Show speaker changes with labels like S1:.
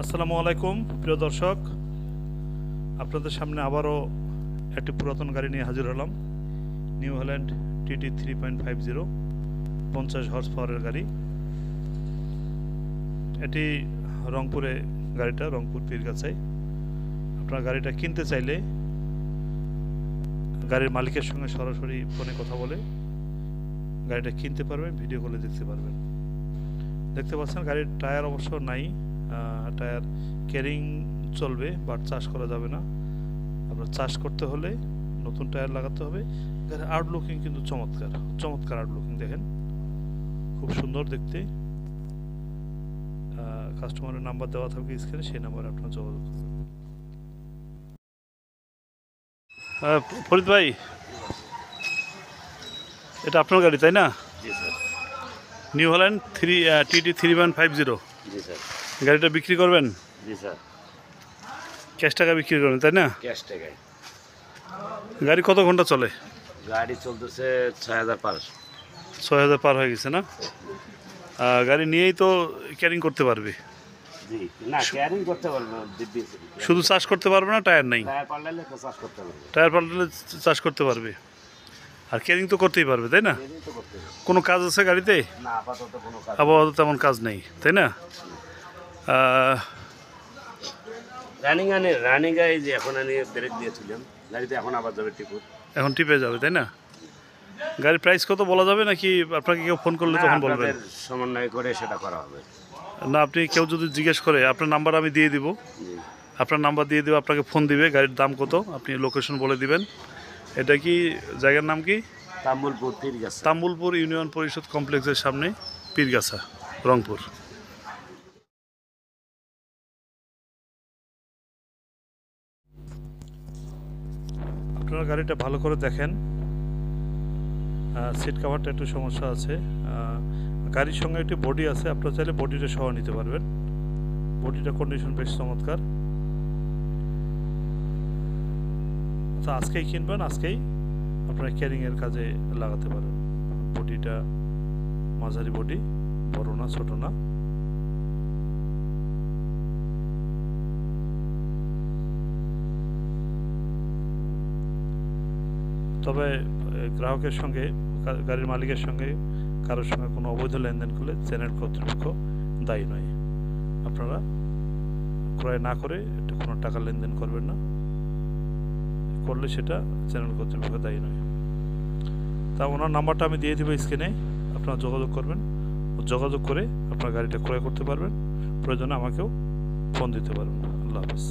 S1: আসসালামু আলাইকুম প্রিয় দর্শক, আপনাদের সামনে আবারও একটি পুরাতন গাড়ি নিয়ে হাজির হলাম। নিউ হল্যান্ড TT 3.50 50 হর্স পাওয়ারের গাড়ি। এটি রংপুরে, গাড়িটা রংপুর পীরগাছায়। আপনারা গাড়িটা কিনতে চাইলে গাড়ির মালিকের সঙ্গে সরাসরি ফোনে কথা বলে গাড়িটা কিনতে পারবেন, ভিডিও কলে দেখতে পারবেন। দেখতে পাচ্ছেন গাড়ির টায়ার অবশ্য নাই, টায়ার ক্যারিং চলবে, বাট চাষ করা যাবে না। আপনার চাষ করতে হলে নতুন টায়ার লাগাতে হবে। গাড়ির আউটলুকিং কিন্তু চমৎকার চমৎকার আউটলুকিং, দেখেন খুব সুন্দর দেখতে। কাস্টমারের নাম্বার দেওয়া থাকবে স্ক্রিনে, সেই নাম্বারে আপনার যোগাযোগ করবেন। ফরিদ ভাই, এটা আপনার গাড়ি তাই না?
S2: জি স্যার।
S1: New Holland TT 3.50।
S2: জি স্যার।
S1: গাড়িটা বিক্রি করবেন?
S2: জি স্যার।
S1: ক্যাশ টাকা বিক্রি করবেন তাই না?
S2: ক্যাশ টাকায়।
S1: গাড়ি কত ঘন্টা চলে?
S2: গাড়ি চলতেছে ৬,০০০ পার।
S1: ৬,০০০ পার হয়ে গেছে না? গাড়ি নিয়েই তো ক্যারিং করতে পারবে।
S2: জি না, ক্যারিং করতে পারবো, দিব্যি।
S1: শুধু চাষ করতে পারবে না, টায়ার নাই?
S2: টায়ার পাল্টালে তো চাষ করতে পারবো।
S1: টায়ার পাল্টালে চাষ করতে পারবে, আর ক্যারিং তো করতেই পারবে তাই না?
S2: ক্যারিং তো করতে হবে।
S1: কোনো কাজ আছে গাড়িতে?
S2: না, আপাতত কোনো কাজ।
S1: আপাতত তেমন কাজ নেই তাই না?
S2: রানিং গাড়ি যে এখন আমি ব্রেক দিয়েছিলাম, গাড়িতে এখন আবার যাবে টিপুর।
S1: এখন টিপে যাবে তাই না? গাড়ির প্রাইস কত বলা যাবে নাকি আপনাকে কেউ ফোন করলে তখন বলবেন?
S2: আপনাদের সমন্বয় করে সেটা করা হবে।
S1: না, আপনি কেউ যদি জিজ্ঞেস করে আপনার নাম্বার আমি দিয়ে দিব,
S2: জি।
S1: আপনার নাম্বার দিয়ে দেবো, আপনাকে ফোন দিবে, গাড়ির দাম কত আপনি লোকেশন বলে দিবেন। এটা কি জায়গার নাম কি?
S2: তাম্বুলপুর পীরগাছা।
S1: তাম্বুলপুর ইউনিয়ন পরিষদ কমপ্লেক্সের সামনে, পীরগাছা, রংপুর। আপনারা গাড়িটা ভালো করে দেখেন। সিট কাভারটা একটু সমস্যা আছে। গাড়ির সঙ্গে একটি বডি আছে, আপনারা চাইলে বডিটা সহ নিতে পারবেন। বডিটা কন্ডিশন বেশ চমৎকার। আচ্ছা, আজকেই কিনবেন, আজকেই আপনারা ক্যারিংয়ের কাজে লাগাতে পারেন। বডিটা মাঝারি বডি, বড় না ছোট না। তবে গ্রাহকের সঙ্গে, গাড়ির মালিকের সঙ্গে কারোর সঙ্গে কোনো অবৈধ লেনদেন করলে চ্যানেল কর্তৃপক্ষ দায়ী নয়। আপনারা ক্রয় না করে একটু কোনো টাকা লেনদেন করবেন না, করলে সেটা চ্যানেল কর্তৃপক্ষ দায়ী নয়। তা ওনার নাম্বারটা আমি দিয়ে দেবো স্ক্রিনে, আপনারা যোগাযোগ করবেন। যোগাযোগ করে আপনার গাড়িটা ক্রয় করতে পারবেন। প্রয়োজনে আমাকেও ফোন দিতে পারবেন। আল্লাহ হাফেজ।